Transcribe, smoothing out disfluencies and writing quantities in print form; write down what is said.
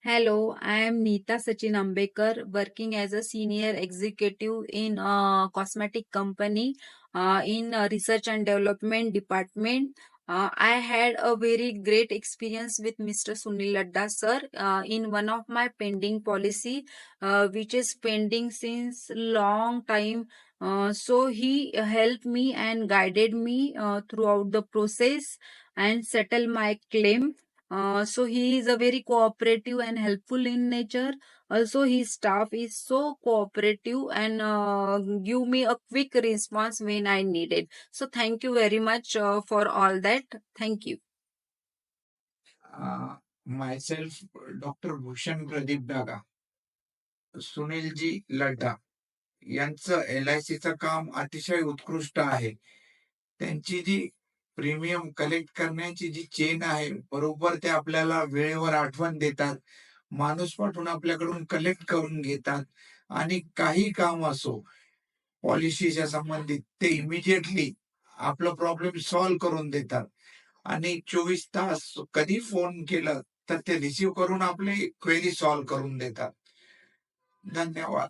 Hello, I am Neeta Sachin Ambekar, working as a senior executive in a cosmetic company in research and development department. I had a very great experience with Mr. Sunil Ladda sir in one of my pending policy, which is pending since long time. So he helped me and guided me throughout the process and settle my claim. So he is a very cooperative and helpful in nature. Also, his staff is so cooperative and give me a quick response when I need it. So thank you very much for all that. Thank you. Myself, Dr. Bhushan Pradeep Daga, Sunilji Ladda यांचं LICचं काम अतिशय उत्कृष्ट आहे. त्यांची जी premium collect करण्याची जी chain आहे, बरोबर ते आपल्याला वेळेवर आठवण देतात. माणूस पाठवून आपल्याकडून कलेक्ट करून घेतात आणि काही काम असो पॉलिसीच्या संबंधित ते इमिजिएटली आपला प्रॉब्लेम सॉल्व्ह करून देतात आणि 24 तास कधी फोन केलं तर ते रिसीव्ह करून आपली क्वेरी सॉल्व्ह करून देतात. धन्यवाद.